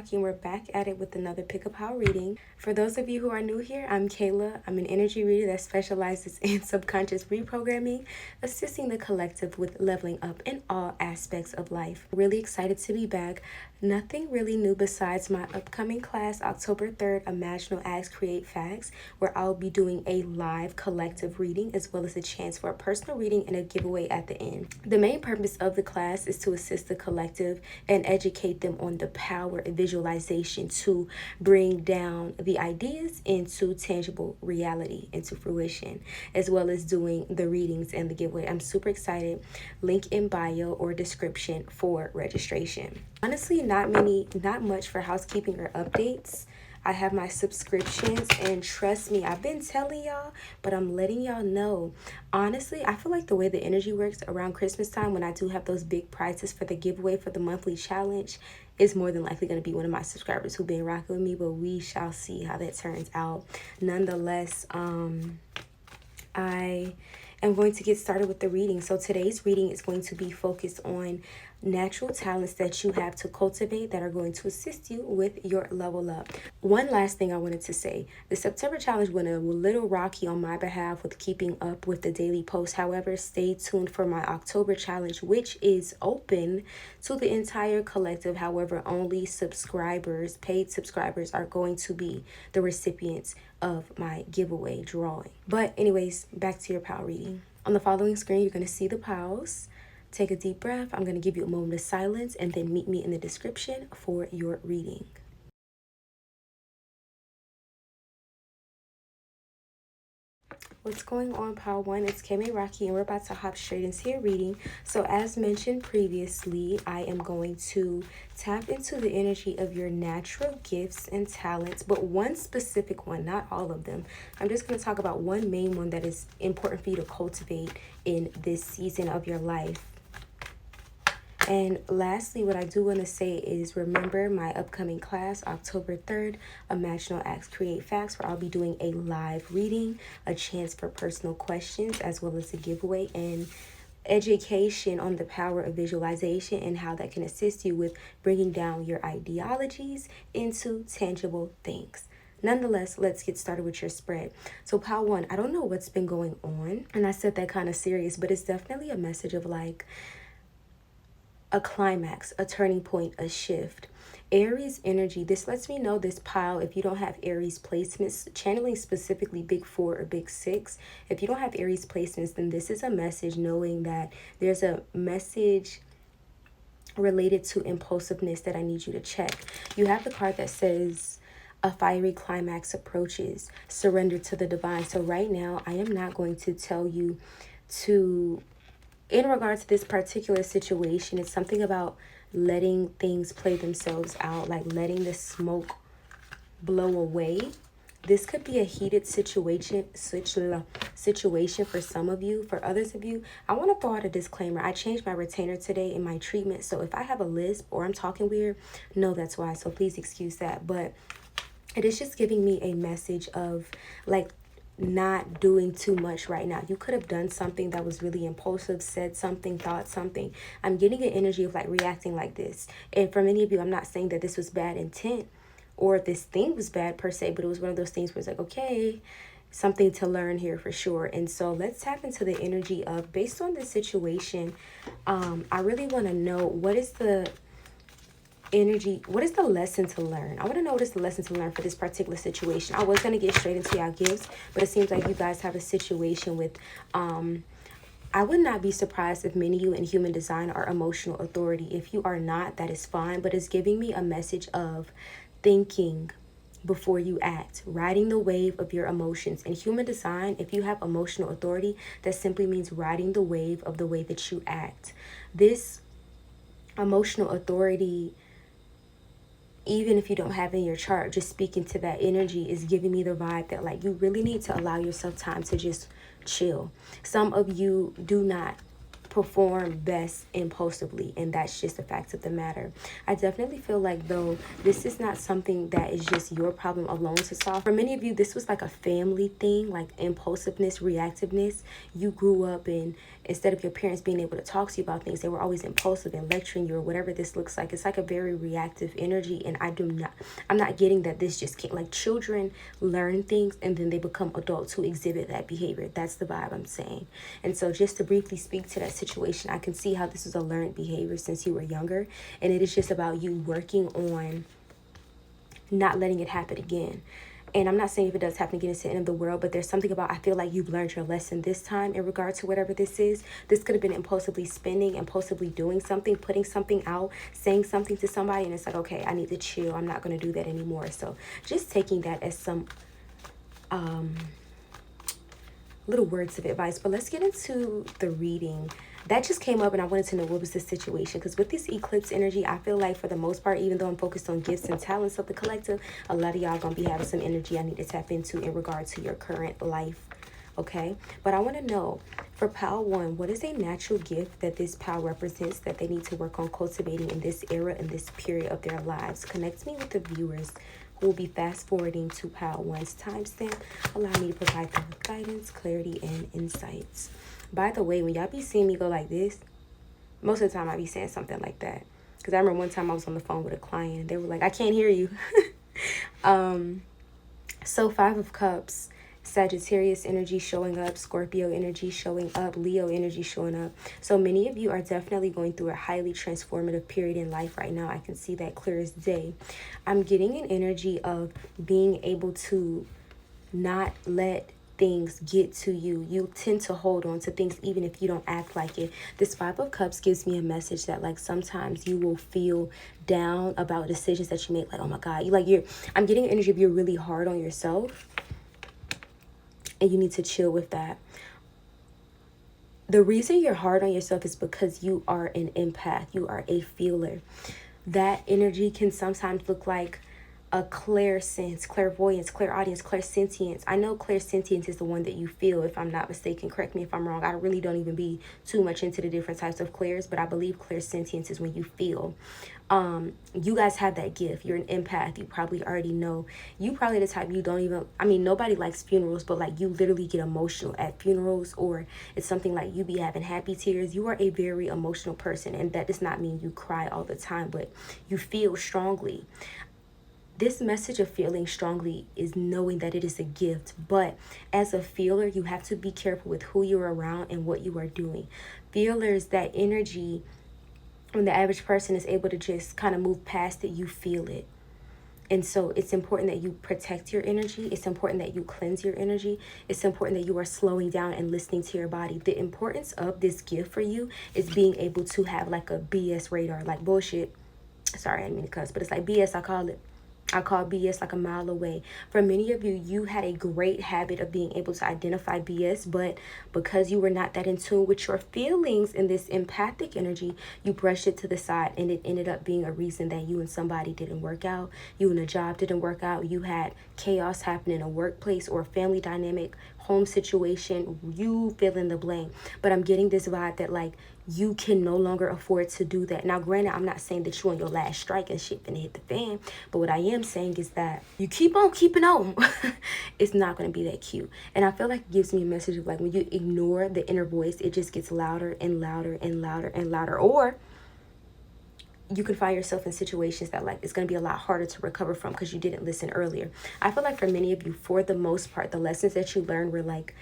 Kaymeraki, and we're back at it with another Pick a Pile reading. For those of you who are new here, I'm Kayla. I'm an energy reader that specializes in subconscious reprogramming, assisting the collective with leveling up in all aspects of life. Really excited to be back. Nothing really new besides my upcoming class, October 3rd, Imaginal Acts Create Facts, where I'll be doing a live collective reading as well as a chance for a personal reading and a giveaway at the end. The main purpose of the class is to assist the collective and educate them on the power of visualization to bring down the ideas into tangible reality, into fruition, as well as doing the readings and the giveaway. I'm super excited. Link in bio or description for registration. Honestly, not much for housekeeping or updates. I have my subscriptions, and trust me, I've been telling y'all, but I'm letting y'all know. Honestly, I feel like the way the energy works around Christmas time, when I do have those big prizes for the giveaway for the monthly challenge, is more than likely going to be one of my subscribers who've been rocking with me, but we shall see how that turns out. Nonetheless, I am going to get started with the reading. So today's reading is going to be focused on natural talents that you have to cultivate that are going to assist you with your level up. One last thing I wanted to say. The September challenge went a little rocky on my behalf with keeping up with the daily post. However, stay tuned for my October challenge, which is open to the entire collective. However, only subscribers, paid subscribers, are going to be the recipients of my giveaway drawing. But anyways, back to your pile reading. On the following screen, you're going to see the piles. Take a deep breath. I'm going to give you a moment of silence and then meet me in the description for your reading. What's going on, pile one? It's Kaymeraki, and we're about to hop straight into your reading. So as mentioned previously, I am going to tap into the energy of your natural gifts and talents, but one specific one, not all of them. I'm just going to talk about one main one that is important for you to cultivate in this season of your life. And lastly, what I do want to say is remember my upcoming class, October 3rd, Imaginal Acts Create Facts, where I'll be doing a live reading, a chance for personal questions, as well as a giveaway and education on the power of visualization and how that can assist you with bringing down your ideologies into tangible things. Nonetheless, let's get started with your spread. So pile one, I don't know what's been going on, and I said that kind of serious, but it's definitely a message of like a climax, a turning point, a shift. Aries energy, this lets me know this pile, if you don't have Aries placements, channeling specifically big 4 or big 6, if you don't have Aries placements, then this is a message knowing that there's a message related to impulsiveness that I need you to check. You have the card that says a fiery climax approaches, surrender to the divine. So right now, I am not going to tell you to, in regards to this particular situation, it's something about letting things play themselves out, like letting the smoke blow away. This could be a heated situation for some of you. For others of you, I want to throw out a disclaimer. I changed my retainer today in my treatment, so if I have a lisp or I'm talking weird, no, that's why. So please excuse that. But it is just giving me a message of like not doing too much right now. You could have done something that was really impulsive, said something, thought something. I'm getting an energy of like reacting like this. And for many of you, I'm not saying that this was bad intent or this thing was bad per se, but it was one of those things where it's like, okay, something to learn here for sure. And so let's tap into the energy of, based on the situation, I really want to know what is the energy, what is the lesson to learn? I want to know what is the lesson to learn for this particular situation. I was going to get straight into y'all gifts, but it seems like you guys have a situation with I would not be surprised if many of you in human design are emotional authority. If you are not, that is fine, but it's giving me a message of thinking before you act, riding the wave of your emotions. In human design, if you have emotional authority, that simply means riding the wave of the way that you act. This emotional authority, even if you don't have it in your chart, just speaking to that energy is giving me the vibe that like you really need to allow yourself time to just chill. Some of you do not perform best impulsively, and that's just a fact of the matter. I definitely feel like, though, this is not something that is just your problem alone to solve. For many of you, this was like a family thing, like impulsiveness, reactiveness. You grew up and instead of your parents being able to talk to you about things, they were always impulsive and lecturing you or whatever this looks like. It's like a very reactive energy, and I'm not getting that this just can't, like, children learn things and then they become adults who exhibit that behavior. That's the vibe I'm saying. And so just to briefly speak to that situation, I can see how this is a learned behavior since you were younger, and it is just about you working on not letting it happen again. And I'm not saying if it does happen again, it's the end of the world, but there's something about, I feel like you've learned your lesson this time in regard to whatever this is. This could have been impulsively spending, impulsively doing something, putting something out, saying something to somebody, and it's like, okay, I need to chill. I'm not going to do that anymore. So just taking that as some little words of advice. But let's get into the reading. That just came up and I wanted to know what was the situation, because with this eclipse energy, I feel like for the most part, even though I'm focused on gifts and talents of the collective, a lot of y'all gonna be having some energy I need to tap into in regard to your current life. Okay, but I want to know for pile 1, what is a natural gift that this pile represents that they need to work on cultivating in this era, in this period of their lives? Connect me with the viewers who will be fast forwarding to pile 1's timestamp. Allow me to provide them with guidance, clarity, and insights. By the way, when y'all be seeing me go like this, most of the time I be saying something like that. Because I remember one time I was on the phone with a client and they were like, I can't hear you. So 5 of Cups, Sagittarius energy showing up, Scorpio energy showing up, Leo energy showing up. So many of you are definitely going through a highly transformative period in life right now. I can see that clear as day. I'm getting an energy of being able to not let things get to you. You tend to hold on to things even if you don't act like it. This 5 of Cups gives me a message that, like, sometimes you will feel down about decisions that you make, like, oh my God, I'm getting energy of you're really hard on yourself and you need to chill with that. The reason you're hard on yourself is because you are an empath. You are a feeler. That energy can sometimes look like a clairsense, clairvoyance, clairaudience, clairsentience. I know clairsentience is the one that you feel, if I'm not mistaken. Correct me if I'm wrong. I really don't even be too much into the different types of clairs, but I believe clairsentience is when you feel. You guys have that gift. You're an empath. You probably already know. You probably the type you don't even, nobody likes funerals, but like you literally get emotional at funerals, or it's something like you be having happy tears. You are a very emotional person, and that does not mean you cry all the time, but you feel strongly. This message of feeling strongly is knowing that it is a gift, but as a feeler, you have to be careful with who you're around and what you are doing. Feelers, that energy, when the average person is able to just kind of move past it, you feel it. And so it's important that you protect your energy. It's important that you cleanse your energy. It's important that you are slowing down and listening to your body. The importance of this gift for you is being able to have like a BS radar, like bullshit. Sorry, I didn't mean to cuss, but it's like BS, I call BS like a mile away. For many of you, you had a great habit of being able to identify BS, but because you were not that in tune with your feelings in this empathic energy, you brushed it to the side, and it ended up being a reason that you and somebody didn't work out, you and a job didn't work out, you had chaos happen in a workplace or a family dynamic, home situation, you fill in the blank. But I'm getting this vibe that like you can no longer afford to do that. Now, granted, I'm not saying that you're on your last strike and shit finna hit the fan, but what I am saying is that you keep on keeping on. It's not going to be that cute. And I feel like it gives me a message of like when you ignore the inner voice, it just gets louder and louder and louder and louder. Or you can find yourself in situations that like it's going to be a lot harder to recover from because you didn't listen earlier. I feel like for many of you, for the most part, the lessons that you learned were like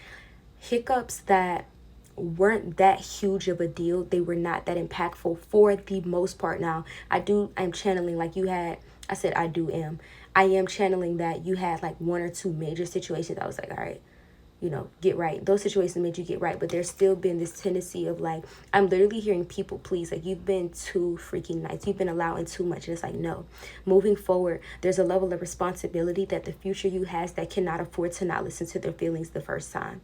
hiccups that weren't that huge of a deal. They were not that impactful for the most part. Now, I'm channeling like you had, I am channeling that you had like 1 or 2 major situations. I was like, all right, get right. Those situations made you get right, but there's still been this tendency of like, I'm literally hearing people please, like you've been too freaking nice. You've been allowing too much. And it's like, no, moving forward, there's a level of responsibility that the future you has that cannot afford to not listen to their feelings the first time.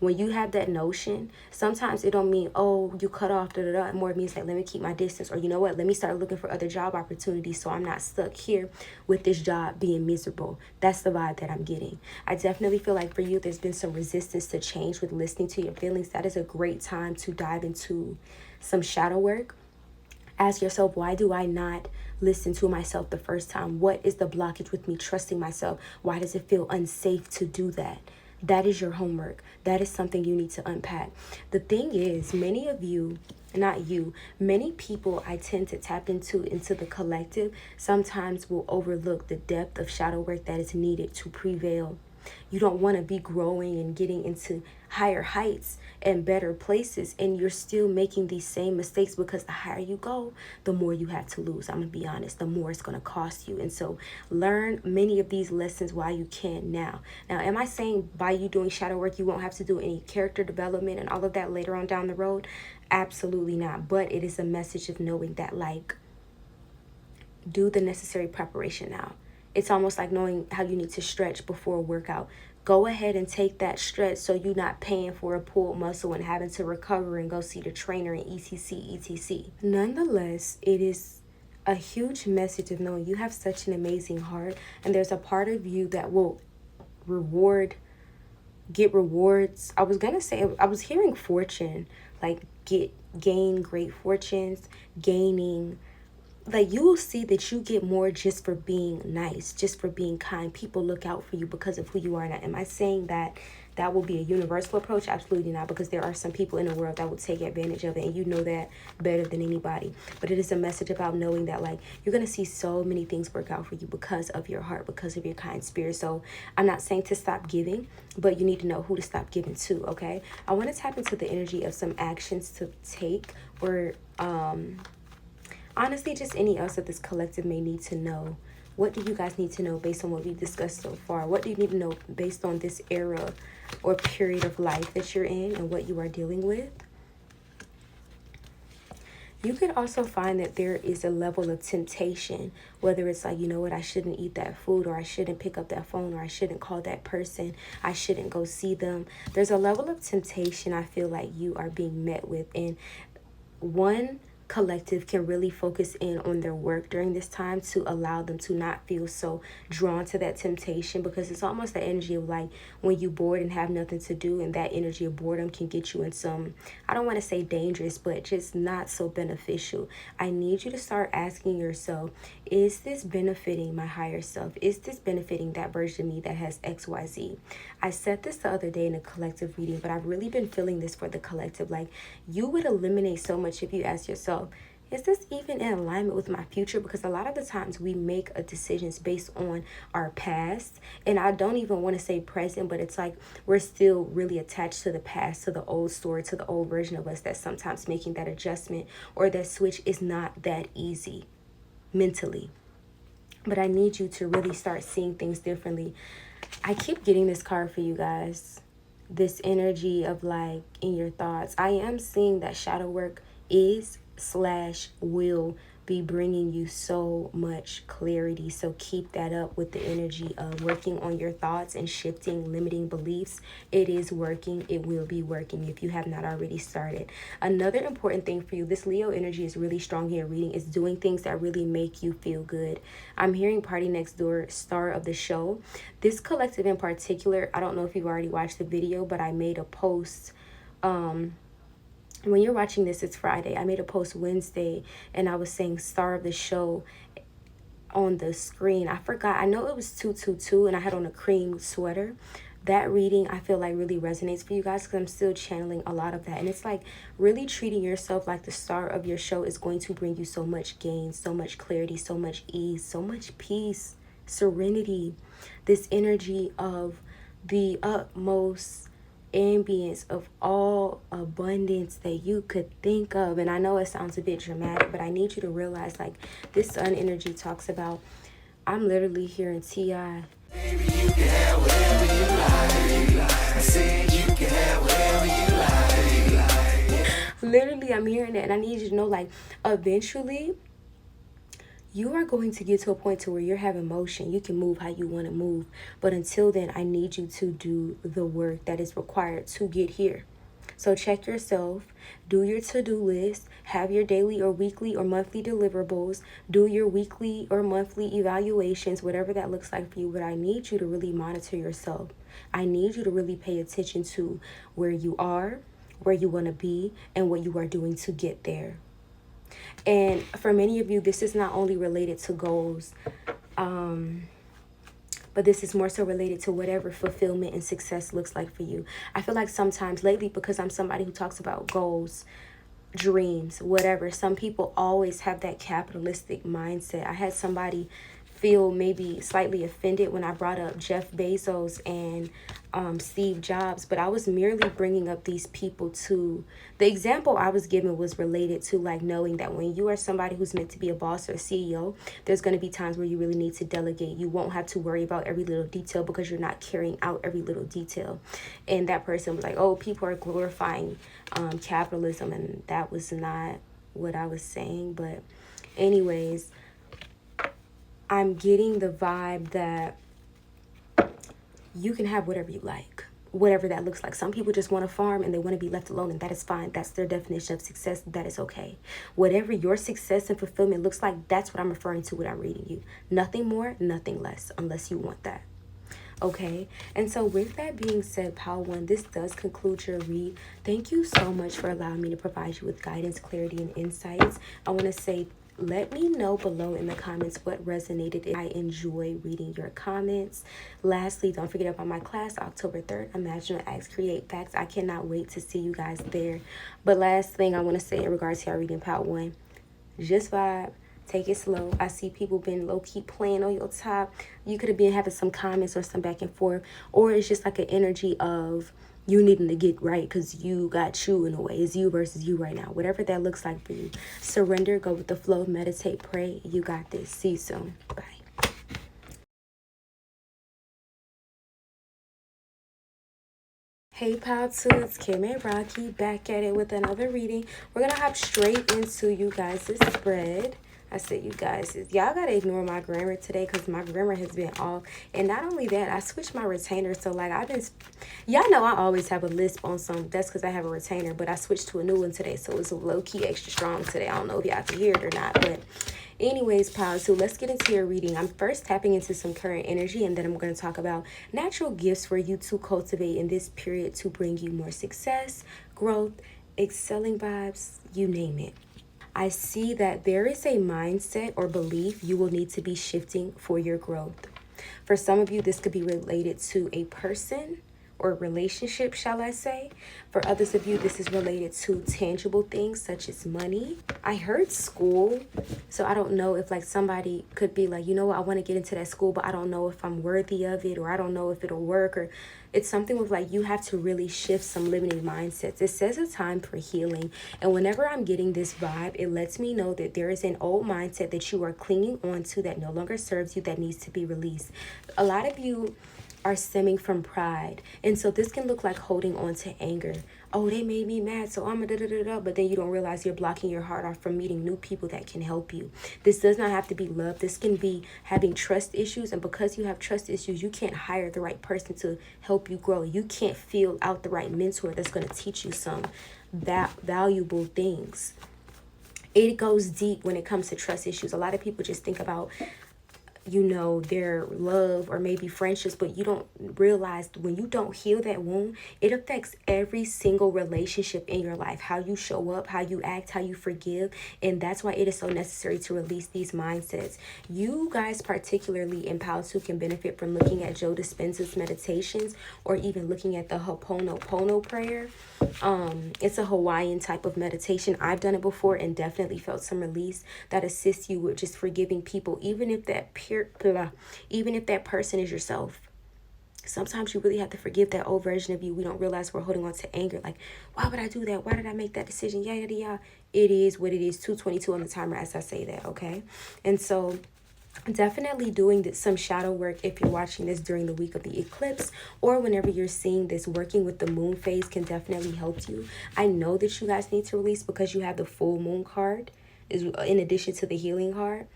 When you have that notion, sometimes it don't mean, oh, you cut off, da, da, da. More it means like, let me keep my distance. Or you know what, let me start looking for other job opportunities so I'm not stuck here with this job being miserable. That's the vibe that I'm getting. I definitely feel like for you, there's been some resistance to change with listening to your feelings. That is a great time to dive into some shadow work. Ask yourself, why do I not listen to myself the first time? What is the blockage with me trusting myself? Why does it feel unsafe to do that? That is your homework. That is something you need to unpack. The thing is, many of you, not you, many people I tend to tap into the collective sometimes will overlook the depth of shadow work that is needed to prevail. You don't want to be growing and getting into higher heights and better places, and you're still making these same mistakes, because the higher you go, the more you have to lose. I'm going to be honest, the more it's going to cost you. And so learn many of these lessons while you can now. Now, am I saying by you doing shadow work, you won't have to do any character development and all of that later on down the road? Absolutely not. But it is a message of knowing that, like, do the necessary preparation now. It's almost like knowing how you need to stretch before a workout. Go ahead and take that stretch so you're not paying for a pulled muscle and having to recover and go see the trainer and etc. Nonetheless, it is a huge message of knowing you have such an amazing heart, and there's a part of you that will get rewards. I was hearing fortune, like gain great fortunes, gaining. Like, you will see that you get more just for being nice, just for being kind. People look out for you because of who you are. Now, am I saying that that will be a universal approach? Absolutely not, because there are some people in the world that will take advantage of it, and you know that better than anybody. But it is a message about knowing that, like, you're going to see so many things work out for you because of your heart, because of your kind spirit. So I'm not saying to stop giving, but you need to know who to stop giving to, okay? I want to tap into the energy of some actions to take, or honestly, just any else that this collective may need to know. What do you guys need to know based on what we've discussed so far? What do you need to know based on this era or period of life that you're in and what you are dealing with? You could also find that there is a level of temptation, whether it's like, you know what, I shouldn't eat that food, or I shouldn't pick up that phone, or I shouldn't call that person, I shouldn't go see them. There's a level of temptation I feel like you are being met with, and one collective can really focus in on their work during this time to allow them to not feel so drawn to that temptation, because it's almost the energy of like when you bored and have nothing to do, and that energy of boredom can get you in some, I don't want to say dangerous, but just not so beneficial. I need you to start asking yourself, is this benefiting my higher self? Is this benefiting that version of me that has XYZ? I said this the other day in a collective reading, but I've really been feeling this for the collective. Like, you would eliminate so much if you ask yourself, is this even in alignment with my future? Because a lot of the times we make a decisions based on our past, and I don't even want to say present, but it's like we're still really attached to the past, to the old story, to the old version of us, that sometimes making that adjustment or that switch is not that easy mentally. But I need you to really start seeing things differently. I keep getting this card for you guys, this energy of like in your thoughts. I am seeing that shadow work is/will be bringing you so much clarity. So keep that up with the energy of working on your thoughts and shifting limiting beliefs. It is working. It will be working if you have not already started. Another important thing for you, this Leo energy is really strong here reading, is doing things that really make you feel good. I'm hearing Party Next Door, star of the show. This collective in particular, I don't know if you've already watched the video, but I made a post when you're watching this, it's Friday. I made a post Wednesday, and I was saying star of the show on the screen. I forgot. I know it was 222, and I had on a cream sweater. That reading, I feel like, really resonates for you guys, because I'm still channeling a lot of that. And it's like really treating yourself like the star of your show is going to bring you so much gain, so much clarity, so much ease, so much peace, serenity. This energy of the utmost ambience of all abundance that you could think of. And I know it sounds a bit dramatic, but I need you to realize, like, this sun energy talks about, I'm literally hearing T.I. Baby, you can have whatever you like. I said you can have whatever you like. Literally, I'm hearing that, and I need you to know, like, eventually you are going to get to a point to where you're having motion. You can move how you want to move. But until then, I need you to do the work that is required to get here. So check yourself, do your to-do list, have your daily or weekly or monthly deliverables, do your weekly or monthly evaluations, whatever that looks like for you. But I need you to really monitor yourself. I need you to really pay attention to where you are, where you want to be, and what you are doing to get there. And for many of you, this is not only related to goals, but this is more so related to whatever fulfillment and success looks like for you. I feel like sometimes lately, because I'm somebody who talks about goals, dreams, whatever, some people always have that capitalistic mindset. I had somebody feel maybe slightly offended when I brought up Jeff Bezos and Steve Jobs, but I was merely bringing up these people to, the example I was given was related to like knowing that when you are somebody who's meant to be a boss or a CEO, there's going to be times where you really need to delegate. You won't have to worry about every little detail because you're not carrying out every little detail. And that person was like, oh, people are glorifying capitalism, and that was not what I was saying. But anyways, I'm getting the vibe that you can have whatever you like, whatever that looks like. Some people just want to farm and they want to be left alone, and that is fine. That's their definition of success. That is okay. Whatever your success and fulfillment looks like, that's what I'm referring to when I'm reading you. Nothing more, nothing less, unless you want that. Okay, and so with that being said, Pile 1, this does conclude your read. Thank you so much for allowing me to provide you with guidance, clarity, and insights. I want to say, let me know below in the comments what resonated. I enjoy reading your comments. Lastly, don't forget about my class, October 3rd, Imagine, Act, Create Facts. I cannot wait to see you guys there. But last thing I want to say in regards to our reading, Part 1, just vibe. Take it slow. I see people been low-key playing on your top. You could have been having some comments or some back and forth. Or it's just like an energy of you needing to get right because you got you in a way. It's you versus you right now. Whatever that looks like for you. Surrender. Go with the flow. Meditate. Pray. You got this. See you soon. Bye. Hey Pile 2, it's Kaymeraki back at it with another reading. We're going to hop straight into you guys' spread. I said you guys, y'all gotta ignore my grammar today because my grammar has been off. And not only that, I switched my retainer. So like y'all know I always have a lisp on some. That's because I have a retainer. But I switched to a new one today. So it's a low-key extra strong today. I don't know if y'all can hear it or not. But anyways, Pile 2, let's get into your reading. I'm first tapping into some current energy. And then I'm going to talk about natural gifts for you to cultivate in this period to bring you more success, growth, excelling vibes, you name it. I see that there is a mindset or belief you will need to be shifting for your growth. For some of you, this could be related to a person or relationship, shall I say. For others of you, this is related to tangible things such as money. I heard school, so I don't know if like somebody could be like, you know what, I want to get into that school, but I don't know if I'm worthy of it, or I don't know if it'll work, or it's something with like you have to really shift some limiting mindsets. It says a time for healing. And whenever I'm getting this vibe, it lets me know that there is an old mindset that you are clinging on to that no longer serves you, that needs to be released. A lot of you are stemming from pride. And so this can look like holding on to anger. Oh, they made me mad, so I'm a da-da-da-da. But then you don't realize you're blocking your heart off from meeting new people that can help you. This does not have to be love. This can be having trust issues. And because you have trust issues, you can't hire the right person to help you grow. You can't feel out the right mentor that's going to teach you some valuable things. It goes deep when it comes to trust issues. A lot of people just think about, you know, their love or maybe friendships, but you don't realize when you don't heal that wound, it affects every single relationship in your life. How you show up, how you act, how you forgive. And that's why it is so necessary to release these mindsets. You guys, particularly in Pile 2, can benefit from looking at Joe Dispenza's meditations, or even looking at the Ho'oponopono prayer. It's a Hawaiian type of meditation. I've done it before and definitely felt some release that assists you with just forgiving people, even if that person is yourself. Sometimes you really have to forgive that old version of you. We don't realize we're holding on to anger. Like, why would I do that? Why did I make that decision? Yeah, yeah, yeah. It is what it is. 2:22 on the timer as I say that, okay? And so definitely doing some shadow work if you're watching this during the week of the eclipse, or whenever you're seeing this, working with the moon phase can definitely help you. I know that you guys need to release because you have the full moon card is in addition to the healing card.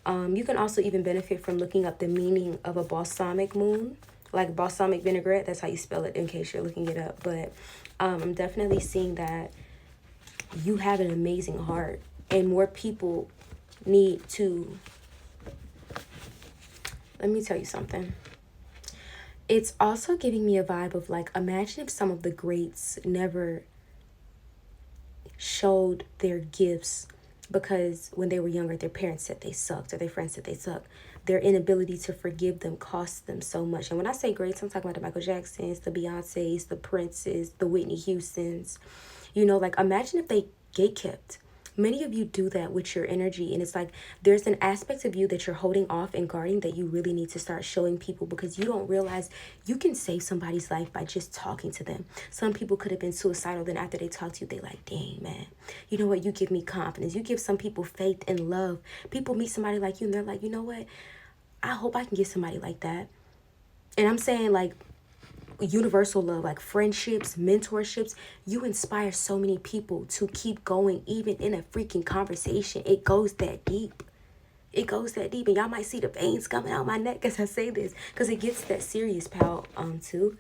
You can also even benefit from looking up the meaning of a balsamic moon, like balsamic vinaigrette. That's how you spell it in case you're looking it up. But I'm definitely seeing that you have an amazing heart, and more people need to. Let me tell you something. It's also giving me a vibe of like, imagine if some of the greats never showed their gifts because when they were younger, their parents said they sucked or their friends said they sucked. Their inability to forgive them cost them so much. And when I say greats, I'm talking about the Michael Jacksons, the Beyoncés, the Princes, the Whitney Houstons. You know, like imagine if they gatekept. Many of you do that with your energy, and it's like there's an aspect of you that you're holding off and guarding that you really need to start showing people, because you don't realize you can save somebody's life by just talking to them. Some people could have been suicidal, then after they talk to you, they like, dang, man, you know what, you give me confidence. You give some people faith and love. People meet somebody like you and they're like, you know what, I hope I can get somebody like that. And I'm saying like universal love, like friendships, mentorships. You inspire so many people to keep going, even in a freaking conversation. It goes that deep. It goes that deep. And y'all might see the veins coming out my neck as I say this, because it gets that serious, pal, too.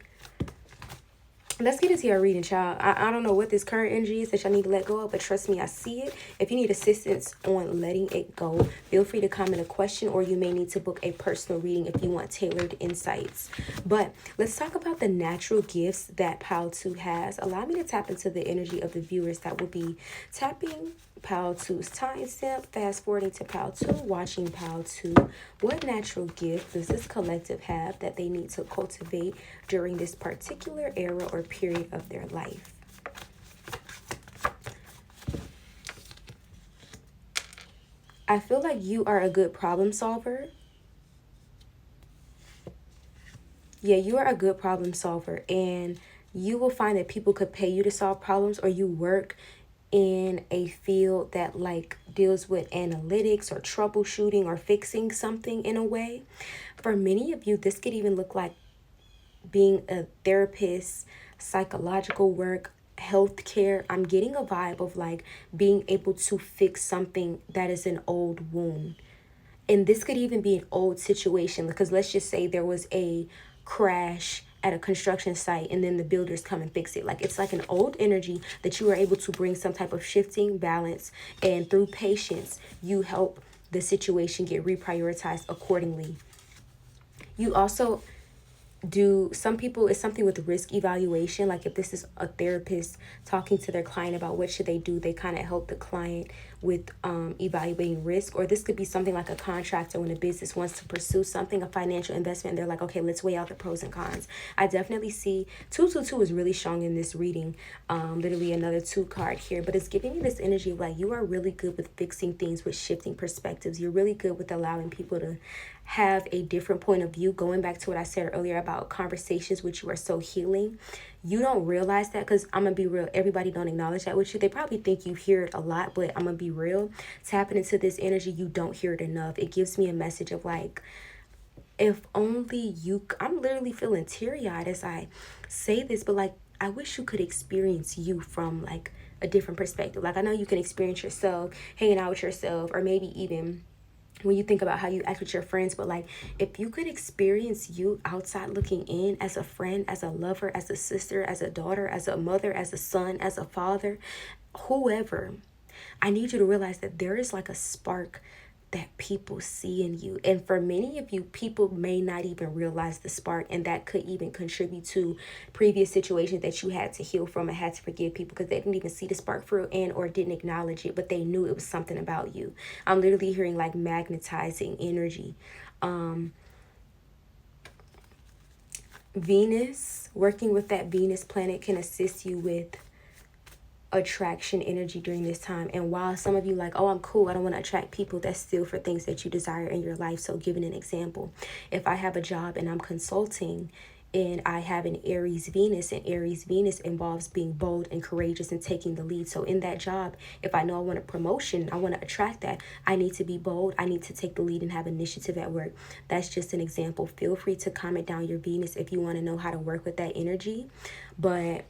Let's get into your reading, child. I don't know what this current energy is that y'all need to let go of, but trust me, I see it. If you need assistance on letting it go, feel free to comment a question, or you may need to book a personal reading if you want tailored insights. But let's talk about the natural gifts that Pal 2 has. Allow me to tap into the energy of the viewers that will be tapping Pal 2's timestamp, fast forwarding to Pal 2, watching Pal 2. What natural gift does this collective have that they need to cultivate during this particular era or period of their life? I feel like you are a good problem solver. Yeah, you are a good problem solver, and you will find that people could pay you to solve problems, or you work in a field that like deals with analytics or troubleshooting or fixing something in a way. For many of you, this could even look like being a therapist, psychological work, healthcare. I'm getting a vibe of like being able to fix something that is an old wound. And this could even be an old situation, because let's just say there was a crash at a construction site and then the builders come and fix it. Like it's like an old energy that you are able to bring some type of shifting balance, and through patience you help the situation get reprioritized accordingly. You also do, some people, it's something with risk evaluation. Like if this is a therapist talking to their client about what should they do, they kind of help the client with evaluating risk. Or this could be something like a contractor when a business wants to pursue something, a financial investment, and they're like, okay, let's weigh out the pros and cons. I definitely see 222 is really strong in this reading. Literally another 2 card here, but it's giving me this energy of like you are really good with fixing things, with shifting perspectives. You're really good with allowing people to have a different point of view. Going back to what I said earlier about conversations which you are so healing, you don't realize that, because I'm gonna be real, everybody don't acknowledge that with you. They probably think you hear it a lot, but I'm gonna be real, tapping into this energy, you don't hear it enough. It gives me a message of like, if only you, I'm literally feeling teary-eyed as I say this, but like I wish you could experience you from like a different perspective. Like I know you can experience yourself hanging out with yourself, or maybe even when you think about how you act with your friends, but like if you could experience you outside looking in, as a friend, as a lover, as a sister, as a daughter, as a mother, as a son, as a father, whoever, I need you to realize that there is like a spark that people see in you. And for many of you, people may not even realize the spark, and that could even contribute to previous situations that you had to heal from and had to forgive people because they didn't even see the spark for and or didn't acknowledge it, but they knew it was something about you. I'm literally hearing like magnetizing energy. Venus, working with that Venus planet can assist you with attraction energy during this time. And while some of you like, oh, I'm cool, I don't want to attract people, that's still for things that you desire in your life. So giving an example, if I have a job and I'm consulting and I have an Aries Venus, and Aries Venus involves being bold and courageous and taking the lead. So in that job, if I know I want a promotion, I want to attract that, I need to be bold, I need to take the lead and have initiative at work. That's just an example. Feel free to comment down your Venus if you want to know how to work with that energy. But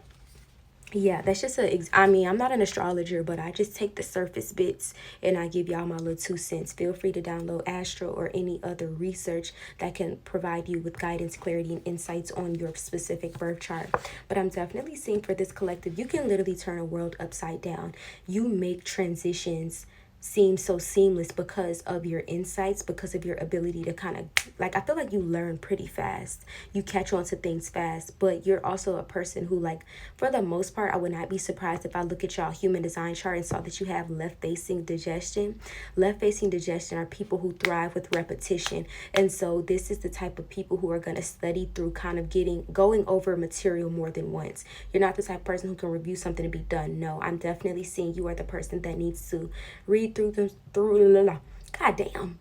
Yeah, that's just I mean, I'm not an astrologer, but I just take the surface bits and I give y'all my little 2 cents. Feel free to download Astro or any other research that can provide you with guidance, clarity, and insights on your specific birth chart. But I'm definitely seeing for this collective, you can literally turn a world upside down. You make transitions seem so seamless because of your insights, because of your ability to kind of, like, I feel like you learn pretty fast. You catch on to things fast, but you're also a person who, like, for the most part, I would not be surprised if I look at y'all human design chart and saw that you have left facing digestion. Left facing digestion are people who thrive with repetition. And so this is the type of people who are going to study through kind of going over material more than once. You're not the type of person who can review something and be done. No, I'm definitely seeing you are the person that needs to read through them God damn.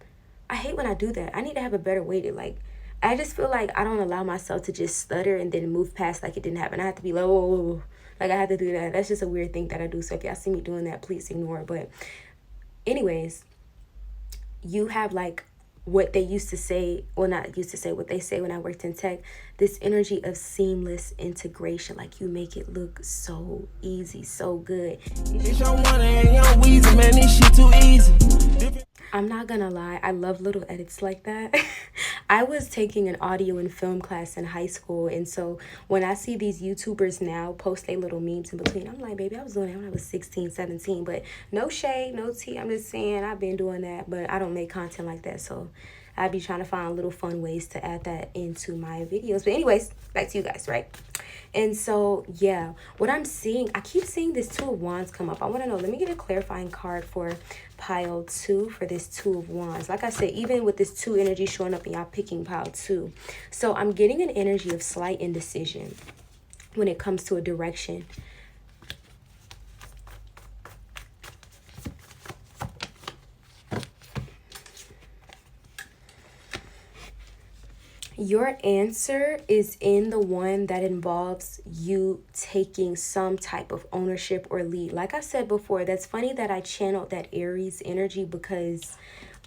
I hate when I do that. I need to have a better way to, like, I just feel like I don't allow myself to just stutter and then move past like it didn't happen. I have to be like, whoa. Like, I have to do that. That's just a weird thing that I do. So if y'all see me doing that, please ignore it. But anyways, you have, like, what they used to say, well, not used to say, what they say when I worked in tech, this energy of seamless integration. Like, you make it look so easy, so good. I'm not gonna lie, I love little edits like that. I was taking an audio and film class in high school, and so when I see these YouTubers now post their little memes in between, I'm like, baby, I was doing that when I was 16, 17, but no shade, no tea. I'm just saying I've been doing that, but I don't make content like that, so I'd be trying to find little fun ways to add that into my videos. But anyways, back to you guys, right? And so, yeah, what I'm seeing, I keep seeing this Two of Wands come up. I want to know, let me get a clarifying card for pile 2 for this Two of Wands. Like I said, even with this 2 energy showing up and y'all picking pile 2. So I'm getting an energy of slight indecision when it comes to a direction. Your answer is in the one that involves you taking some type of ownership or lead. Like I said before, that's funny that I channeled that Aries energy because,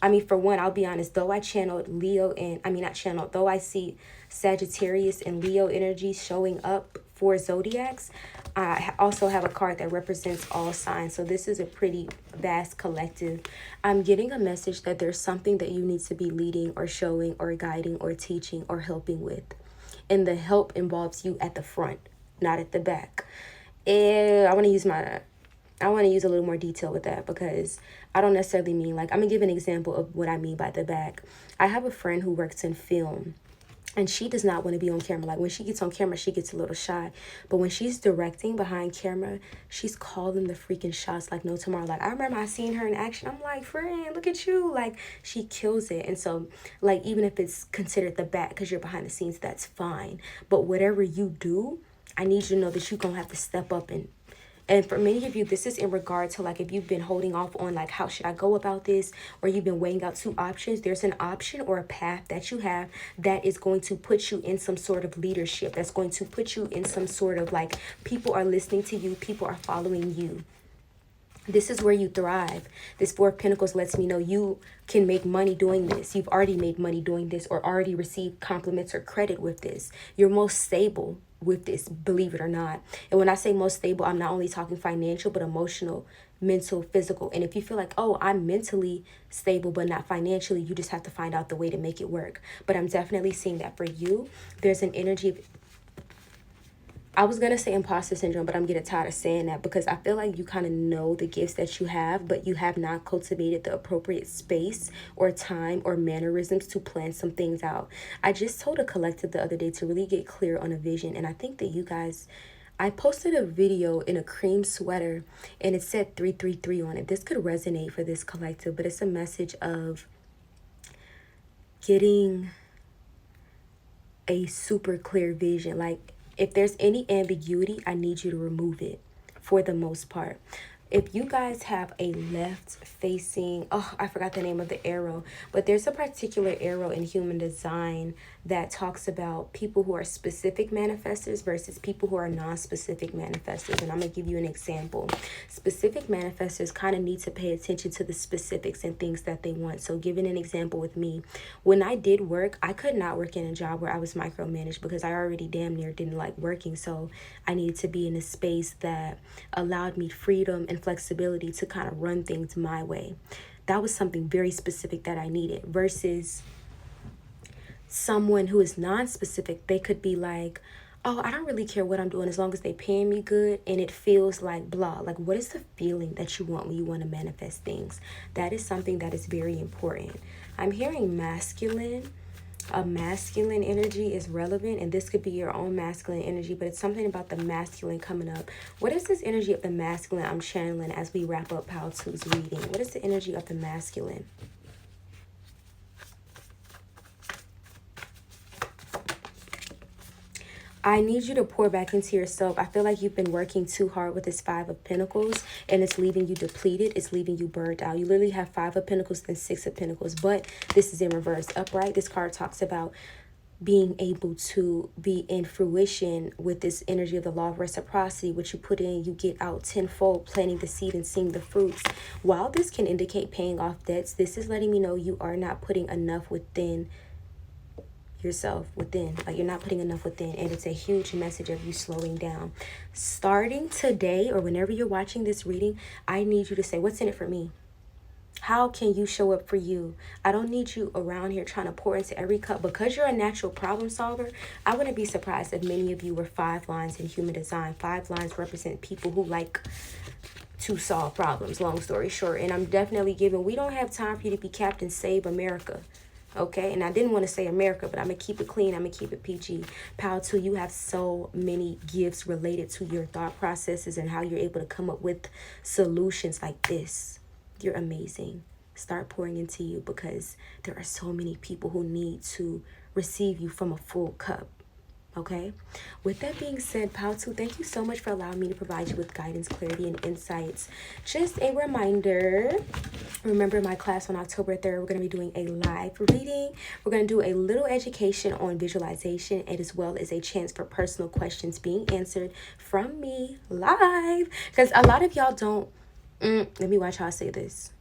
I mean, for one, I'll be honest, though I channeled Leo and, I mean, not channeled, though I see Sagittarius and Leo energy showing up for zodiacs, I also have a card that represents all signs. So this is a pretty vast collective. I'm getting a message that there's something that you need to be leading or showing or guiding or teaching or helping with. And the help involves you at the front, not at the back. And I want to use a little more detail with that because I don't necessarily mean, like, I'm going to give an example of what I mean by the back. I have a friend who works in film. And she does not want to be on camera. Like, when she gets on camera, she gets a little shy. But when she's directing behind camera, she's calling the freaking shots like no tomorrow. Like, I remember I seen her in action. I'm like, friend, look at you. Like, she kills it. And so, like, even if it's considered the back because you're behind the scenes, that's fine. But whatever you do, I need you to know that you're going to have to step up and for many of you, this is in regard to, like, if you've been holding off on, like, how should I go about this? Or you've been weighing out 2 options. There's an option or a path that you have that is going to put you in some sort of leadership. That's going to put you in some sort of, like, people are listening to you. People are following you. This is where you thrive. This 4 of Pentacles lets me know you can make money doing this. You've already made money doing this or already received compliments or credit with this. You're most stable with this, believe it or not. And when I say most stable, I'm not only talking financial, but emotional, mental, physical. And if you feel like, oh, I'm mentally stable, but not financially, you just have to find out the way to make it work. But I'm definitely seeing that for you. There's an energy of, I was going to say imposter syndrome, but I'm getting tired of saying that because I feel like you kind of know the gifts that you have, but you have not cultivated the appropriate space or time or mannerisms to plan some things out. I just told a collective the other day to really get clear on a vision. And I think that you guys, I posted a video in a cream sweater and it said 333 on it. This could resonate for this collective, but it's a message of getting a super clear vision. Like, if there's any ambiguity, I need you to remove it for the most part. If you guys have a left facing, oh, I forgot the name of the arrow, but there's a particular arrow in human design that talks about people who are specific manifestors versus people who are non-specific manifestors. And I'm going to give you an example. Specific manifestors kind of need to pay attention to the specifics and things that they want. So giving an example with me, when I did work, I could not work in a job where I was micromanaged because I already damn near didn't like working. So I needed to be in a space that allowed me freedom and flexibility to kind of run things my way. That was something very specific that I needed, versus someone who is non-specific. They could be like, oh, I don't really care what I'm doing as long as they paying me good and it feels like blah. Like, what is the feeling that you want when you want to manifest things? That is something that is very important. I'm hearing masculine. A masculine energy is relevant, and this could be your own masculine energy, but it's something about the masculine coming up. What is this energy of the masculine I'm channeling as we wrap up Pile 2's reading? What is the energy of the masculine? I need you to pour back into yourself. I feel like you've been working too hard with this Five of Pentacles, and it's leaving you depleted. It's leaving you burned out. You literally have Five of Pentacles and Six of Pentacles, but this is in reverse. Upright, this card talks about being able to be in fruition with this energy of the law of reciprocity. What you put in, you get out tenfold, planting the seed and seeing the fruits. While this can indicate paying off debts, this is letting me know you are not putting enough within yourself, within. Like, you're not putting enough within, and it's a huge message of you slowing down. Starting today, or whenever you're watching this reading, I need you to say, what's in it for me? How can you show up for you? I don't need you around here trying to pour into every cup. Because you're a natural problem solver, I wouldn't be surprised if many of you were 5 lines in human design. 5 lines represent people who like to solve problems, long story short. And I'm definitely giving, we don't have time for you to be Captain Save America. Okay, and I didn't want to say America, but I'm going to keep it clean. I'm going to keep it PG. Pile 2, you have so many gifts related to your thought processes and how you're able to come up with solutions like this. You're amazing. Start pouring into you, because there are so many people who need to receive you from a full cup. Okay, with that being said, Pile 2, thank you so much for allowing me to provide you with guidance, clarity, and insights. Just a reminder, remember my class on October 3rd, we're going to be doing a live reading. We're going to do a little education on visualization, and as well as a chance for personal questions being answered from me live. Because a lot of y'all don't, let me watch how I say this.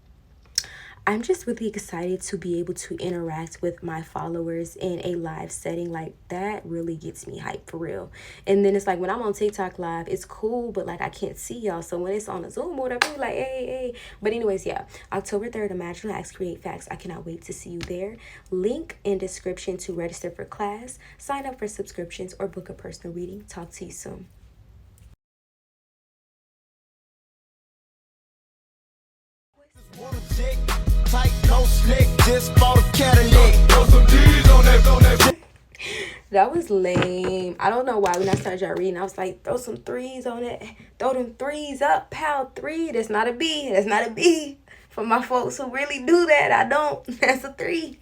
I'm just really excited to be able to interact with my followers in a live setting. Like, that really gets me hyped for real. And then it's like, when I'm on TikTok live, it's cool, but like, I can't see y'all. So when it's on a Zoom or whatever, like, hey. But anyways, yeah, October 3rd, Imagine Acts, Create Facts. I cannot wait to see you there. Link in description to register for class, sign up for subscriptions, or book a personal reading. Talk to you soon. Tight, no slick, just bought a Cadillac. Throw some D's on that. That was lame. I don't know why when I started y'all reading, I was like, throw some 3s on it. Throw them 3s up, Pile 3. That's not a B. That's not a B. For my folks who really do that, I don't. That's a 3.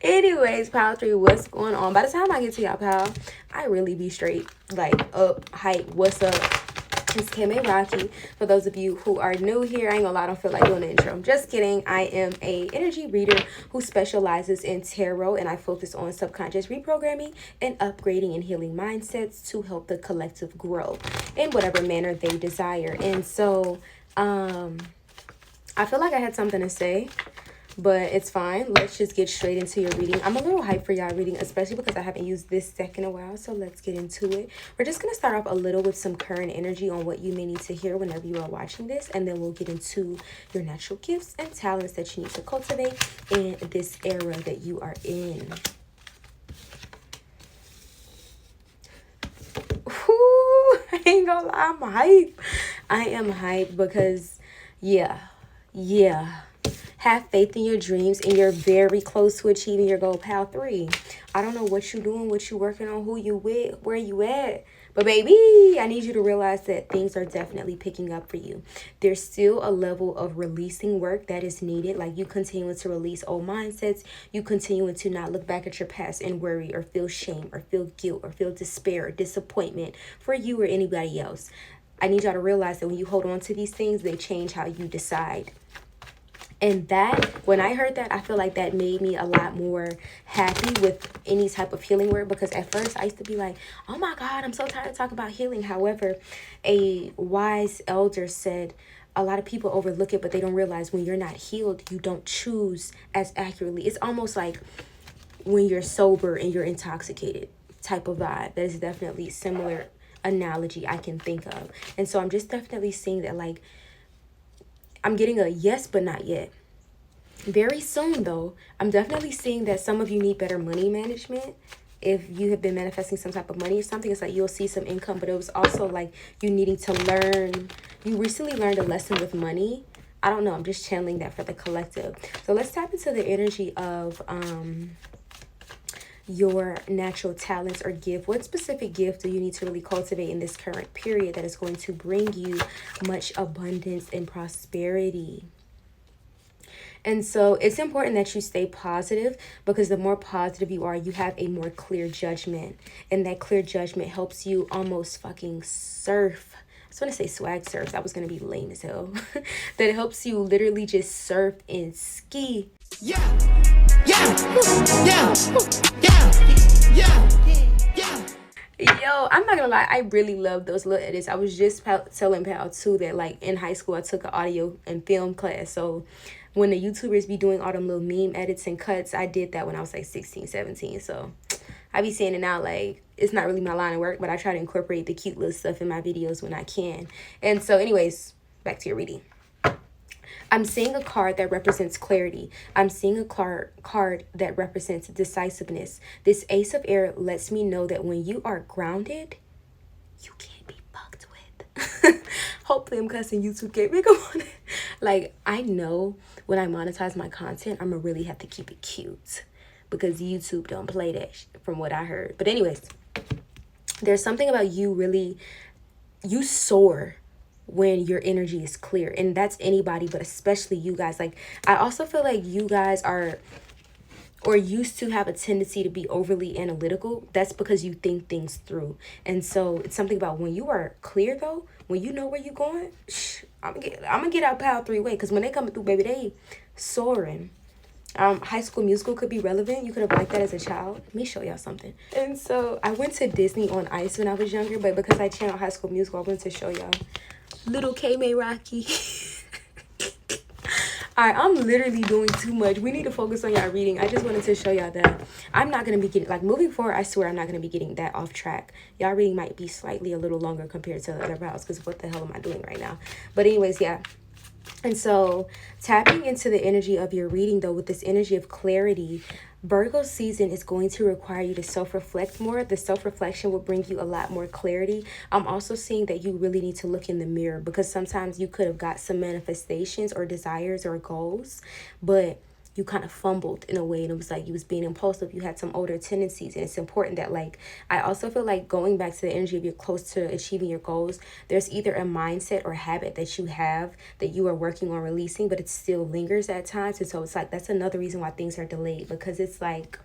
Anyways, Pile 3, what's going on? By the time I get to y'all, Pile, I really be straight, like, up, hype, what's up? It's Kaymeraki. For those of you who are new here, I ain't gonna lie, I don't feel like doing the intro. I'm just kidding. I am a energy reader who specializes in tarot, and I focus on subconscious reprogramming and upgrading and healing mindsets to help the collective grow in whatever manner they desire. And so, I feel like I had something to say, but it's fine. Let's just get straight into your reading. I'm a little hyped for y'all reading, especially because I haven't used this deck in a while. So let's get into it. We're just going to start off a little with some current energy on what you may need to hear whenever you are watching this. And then we'll get into your natural gifts and talents that you need to cultivate in this era that you are in. Ooh, I ain't gonna lie, I'm hyped. I am hyped because, yeah. Have faith in your dreams, and you're very close to achieving your goal. Pile 3, I don't know what you're doing, what you're working on, who you with, where you at. But baby, I need you to realize that things are definitely picking up for you. There's still a level of releasing work that is needed. Like, you continuing to release old mindsets. You continuing to not look back at your past and worry or feel shame or feel guilt or feel despair or disappointment for you or anybody else. I need y'all to realize that when you hold on to these things, they change how you decide And that, when I heard that, I feel like that made me a lot more happy with any type of healing work, because at first I used to be like, oh my God, I'm so tired of talking about healing. However, a wise elder said, a lot of people overlook it, but they don't realize when you're not healed, you don't choose as accurately. It's almost like when you're sober and you're intoxicated type of vibe. That is definitely similar analogy I can think of. And so I'm just definitely seeing that, like, I'm getting a yes, but not yet. Very soon, though, I'm definitely seeing that some of you need better money management. If you have been manifesting some type of money or something, it's like you'll see some income, but it was also like you needing to learn. You recently learned a lesson with money. I don't know. I'm just channeling that for the collective. So let's tap into the energy of your natural talents or gift. What specific gift do you need to really cultivate in this current period that is going to bring you much abundance and prosperity? And so it's important that you stay positive, because the more positive you are, you have a more clear judgment. And that clear judgment helps you almost fucking surf. I was going to say swag surf. That was going to be lame as hell. That helps you literally just surf and ski. Yeah, yeah, yeah, yeah, yeah. Yo, I'm not gonna lie, I really love those little edits. I was just telling Pal too that, like, in high school I took an audio and film class. So when the YouTubers be doing all them little meme edits and cuts, I did that when I was like 16, 17. So I be saying it now, like, it's not really my line of work, but I try to incorporate the cute little stuff in my videos when I can. And so anyways, back to your reading. I'm seeing a card that represents clarity. I'm seeing a card that represents decisiveness. This Ace of Air lets me know that when you are grounded, you can't be fucked with. Hopefully I'm cussing YouTube can't make on it. Like, I know when I monetize my content, I'm gonna really have to keep it cute, because YouTube don't play that from what I heard. But anyways, there's something about you really, you soar when your energy is clear. And that's anybody, but especially you guys. Like, I also feel like you guys are, or used to have, a tendency to be overly analytical. That's because you think things through. And so it's something about when you are clear, though, when you know where you're going, I'm gonna get out Pal 3-way, because when they coming through, baby, they soaring. High School Musical could be relevant. You could have liked that as a child. Let me show y'all something. And so I went to Disney on Ice when I was younger, but because I channeled High School Musical, I wanted to show y'all little Kaymeraki. Alright, I'm literally doing too much. We need to focus on y'all reading. I just wanted to show y'all that I'm not going to be getting, like, moving forward, I swear I'm not going to be getting that off track. Y'all reading might be slightly a little longer compared to the other vows, because what the hell am I doing right now? But anyways, yeah. And so tapping into the energy of your reading, though, with this energy of clarity, Virgo season is going to require you to self-reflect more. The self-reflection will bring you a lot more clarity. I'm also seeing that you really need to look in the mirror, because sometimes you could have got some manifestations or desires or goals, but you kind of fumbled in a way, and it was like you was being impulsive. You had some older tendencies, and it's important that, like, I also feel like going back to the energy of you're close to achieving your goals, there's either a mindset or habit that you have that you are working on releasing, but it still lingers at times. And so it's like that's another reason why things are delayed, because it's like,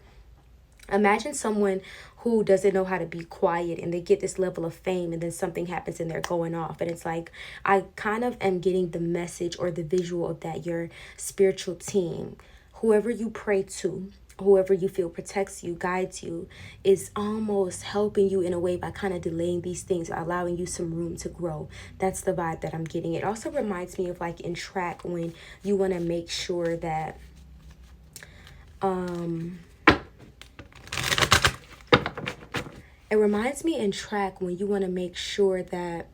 imagine someone who doesn't know how to be quiet and they get this level of fame, and then something happens and they're going off. And it's like, I kind of am getting the message or the visual of that. Your spiritual team, whoever you pray to, whoever you feel protects you, guides you, is almost helping you in a way by kind of delaying these things, allowing you some room to grow. That's the vibe that I'm getting. It also reminds me of, like, in track, when you want to make sure that it reminds me in track when you want to make sure that,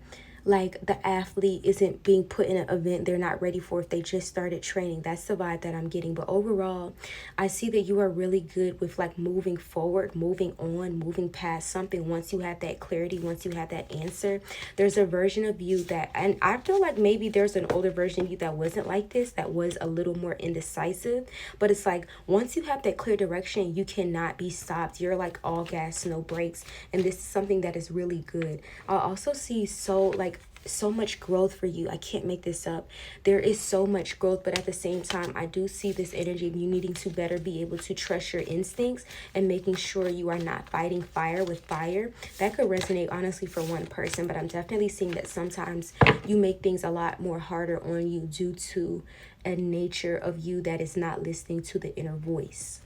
like, the athlete isn't being put in an event they're not ready for if they just started training. That's the vibe that I'm getting. But overall, I see that you are really good with, like, moving forward, moving on, moving past something. Once you have that clarity, once you have that answer, there's a version of you that, and I feel like maybe there's an older version of you that wasn't like this, that was a little more indecisive. But it's like, once you have that clear direction, you cannot be stopped. You're like all gas, no brakes. And this is something that is really good. I also see, so, like, so much growth for you. I can't make this up. There is so much growth, but at the same time, I do see this energy of you needing to better be able to trust your instincts and making sure you are not fighting fire with fire. That could resonate honestly for one person, but I'm definitely seeing that sometimes you make things a lot more harder on you due to a nature of you that is not listening to the inner voice.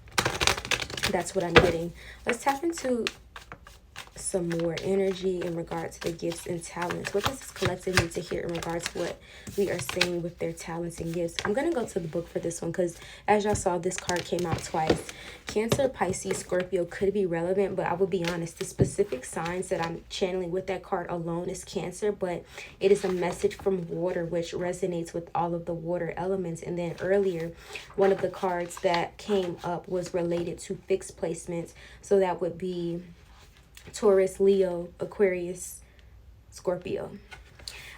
That's what I'm getting. Let's tap into some more energy in regards to the gifts and talents. What does this collective need to hear in regards to what we are saying with their talents and gifts? I'm going to go to the book for this one because as y'all saw, this card came out twice. Cancer, Pisces, Scorpio could be relevant, but I will be honest, the specific signs that I'm channeling with that card alone is Cancer, but it is a message from water, which resonates with all of the water elements. And then earlier, one of the cards that came up was related to fixed placements. So that would be Taurus, Leo, Aquarius, Scorpio.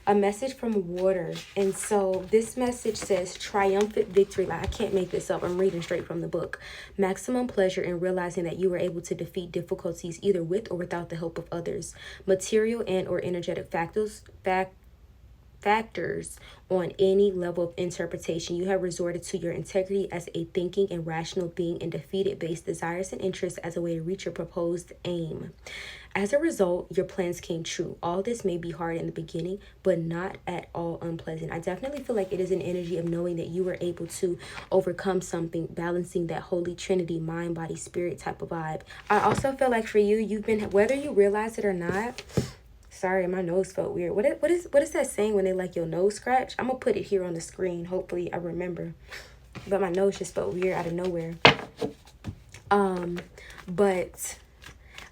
A message from water. And so this message says triumphant victory. Like, I can't make this up. I'm reading straight from the book. Maximum pleasure in realizing that you were able to defeat difficulties either with or without the help of others. Material and or energetic factors on any level of interpretation. You have resorted to your integrity as a thinking and rational being and defeated base desires and interests as a way to reach your proposed aim. As a result, your plans came true. All this may be hard in the beginning, but not at all unpleasant. I definitely feel like it is an energy of knowing that you were able to overcome something, balancing that holy trinity, mind, body, spirit type of vibe. I also feel like for you, you've been, whether you realize it or not, sorry, my nose felt weird. What is that saying when they like your nose scratch? I'm going to put it here on the screen. Hopefully I remember. But my nose just felt weird out of nowhere. But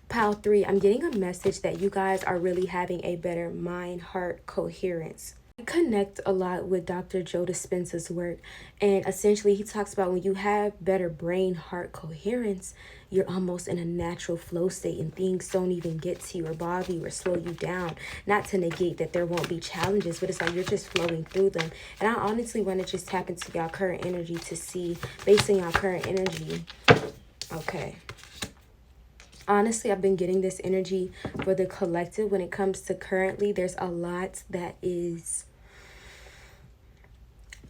Pile 3, I'm getting a message that you guys are really having a better mind-heart coherence. I connect a lot with Dr. Joe Dispenza's work, and essentially he talks about when you have better brain-heart coherence, you're almost in a natural flow state and things don't even get to you or bother you or slow you down. Not to negate that there won't be challenges, but it's like you're just flowing through them. And I honestly want to just tap into y'all current energy to see, based on y'all current energy. Okay. Honestly, I've been getting this energy for the collective when it comes to currently. There's a lot that is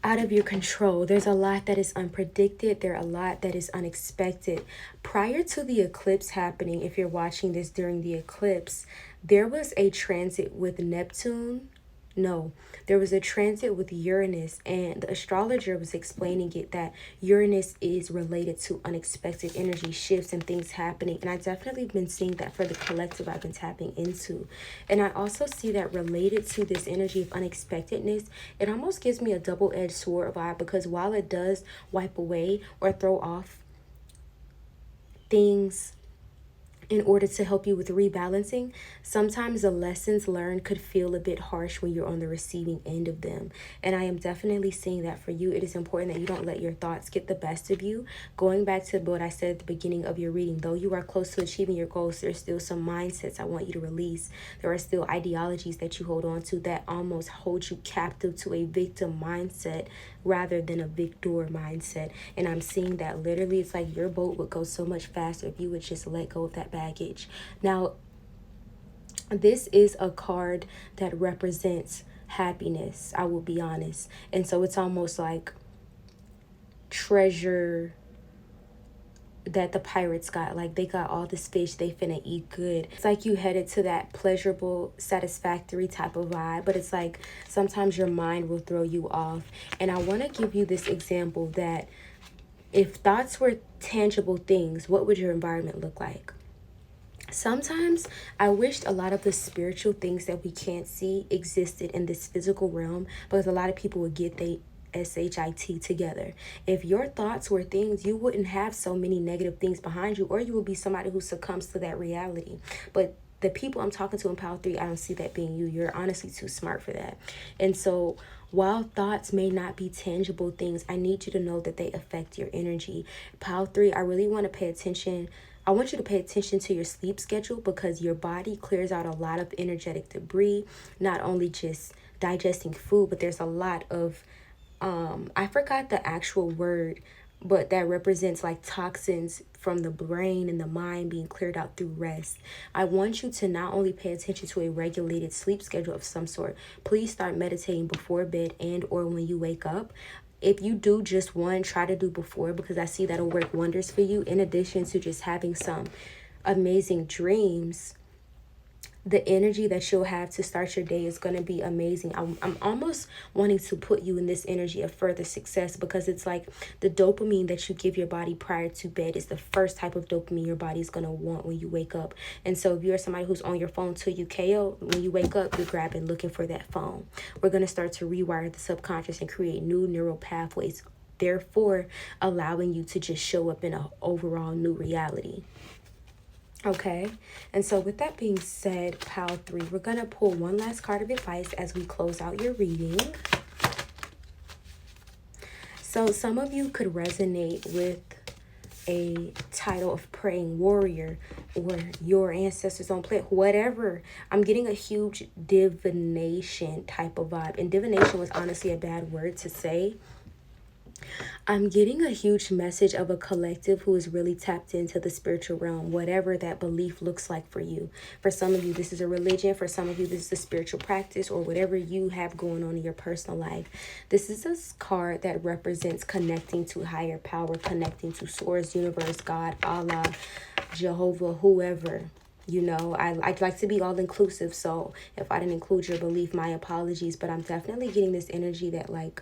out of your control. There's a lot that is unpredicted. There's a lot that is unexpected. Prior to the eclipse happening, if you're watching this during the eclipse, there was a transit with Neptune. No, there was a transit with Uranus, and the astrologer was explaining it that Uranus is related to unexpected energy shifts and things happening. And I definitely been seeing that for the collective I've been tapping into. And I also see that related to this energy of unexpectedness, it almost gives me a double-edged sword vibe, because while it does wipe away or throw off things in order to help you with rebalancing, sometimes the lessons learned could feel a bit harsh when you're on the receiving end of them. And I am definitely seeing that for you. It is important that you don't let your thoughts get the best of you. Going back to what I said at the beginning of your reading, though you are close to achieving your goals, there's still some mindsets I want you to release. There are still ideologies that you hold on to that almost hold you captive to a victim mindset rather than a victor mindset. And I'm seeing that literally it's like your boat would go so much faster if you would just let go of that baggage. Now, this is a card that represents happiness, I will be honest. And so it's almost like treasure that the pirates got. Like, they got all this fish, they finna eat good. It's like you headed to that pleasurable, satisfactory type of vibe, but it's like sometimes your mind will throw you off. And I want to give you this example that if thoughts were tangible things, what would your environment look like? Sometimes I wished a lot of the spiritual things that we can't see existed in this physical realm, because a lot of people would get they SHIT together. If your thoughts were things, you wouldn't have so many negative things behind you, or you would be somebody who succumbs to that reality. But the people I'm talking to in Pile 3, I don't see that being you. You're honestly too smart for that. And so while thoughts may not be tangible things, I need you to know that they affect your energy. Pile 3, I really want to pay attention. I want you to pay attention to your sleep schedule, because your body clears out a lot of energetic debris, not only just digesting food, but there's a lot of I forgot the actual word, but that represents like toxins from the brain and the mind being cleared out through rest. I want you to not only pay attention to a regulated sleep schedule of some sort. Please start meditating before bed and or when you wake up. If you do just one, try to do before, because I see that'll work wonders for you. In addition to just having some amazing dreams, the energy that you'll have to start your day is going to be amazing. I'm almost wanting to put you in this energy of further success, because it's like the dopamine that you give your body prior to bed is the first type of dopamine your body is going to want when you wake up. And so if you're somebody who's on your phone till you KO, when you wake up, you're grabbing, looking for that phone. We're going to start to rewire the subconscious and create new neural pathways, therefore allowing you to just show up in an overall new reality. Okay, and so with that being said, pile 3, we're going to pull one last card of advice as we close out your reading. So some of you could resonate with a title of praying warrior or your ancestors on planet, whatever. I'm getting a huge divination type of vibe, and divination was honestly a bad word to say. I'm getting a huge message of a collective who is really tapped into the spiritual realm, whatever that belief looks like for you. For some of you, this is a religion. For some of you, this is a spiritual practice, or whatever you have going on in your personal life. This is a card that represents connecting to higher power, connecting to source, universe, God, Allah, Jehovah, whoever. You know, I'd like to be all inclusive. So if I didn't include your belief, my apologies. But I'm definitely getting this energy that like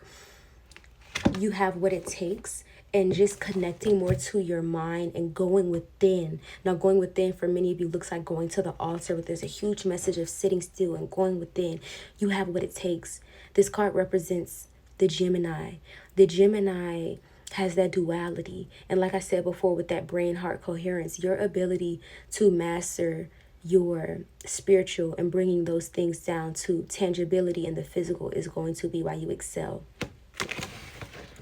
you have what it takes, and just connecting more to your mind and going within. Now, going within for many of you looks like going to the altar, but there's a huge message of sitting still and going within. You have what it takes. This card represents the Gemini. The Gemini has that duality. And like I said before, with that brain-heart coherence, your ability to master your spiritual and bringing those things down to tangibility in the physical is going to be why you excel.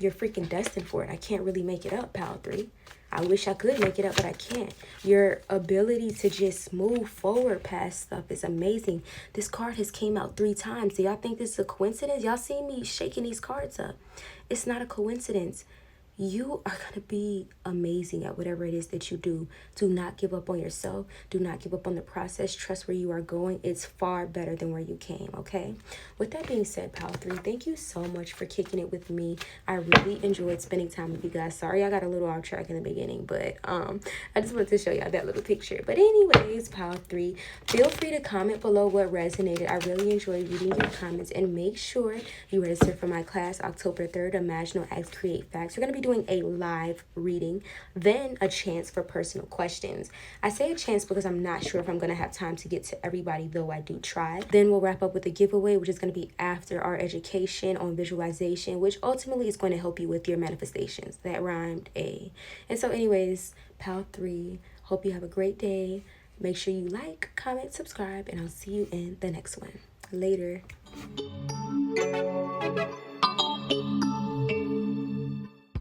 You're freaking destined for it. I can't really make it up, pile 3. I wish I could make it up, but I can't. Your ability to just move forward past stuff is amazing. This card has came out 3 times. Do y'all think this is a coincidence? Y'all see me shaking these cards up. It's not a coincidence. You are going to be amazing at whatever it is that you do. Do not give up on yourself. Do not give up on the process. Trust where you are going. It's far better than where you came, okay? With that being said, pile 3, thank you so much for kicking it with me. I really enjoyed spending time with you guys. Sorry I got a little off track in the beginning, but I just wanted to show y'all that little picture. But anyways, pile 3, feel free to comment below what resonated. I really enjoyed reading your comments, and make sure you register for my class October 3rd, Imaginal Acts Create Facts. We're going to be doing a live reading, then a chance for personal questions. I say a chance because I'm not sure if I'm going to have time to get to everybody, though I do try. Then we'll wrap up with a giveaway, which is going to be after our education on visualization, which ultimately is going to help you with your manifestations. That rhymed, A. And so anyways, pile 3, hope you have a great day. Make sure you like, comment, subscribe, and I'll see you in the next one. Later.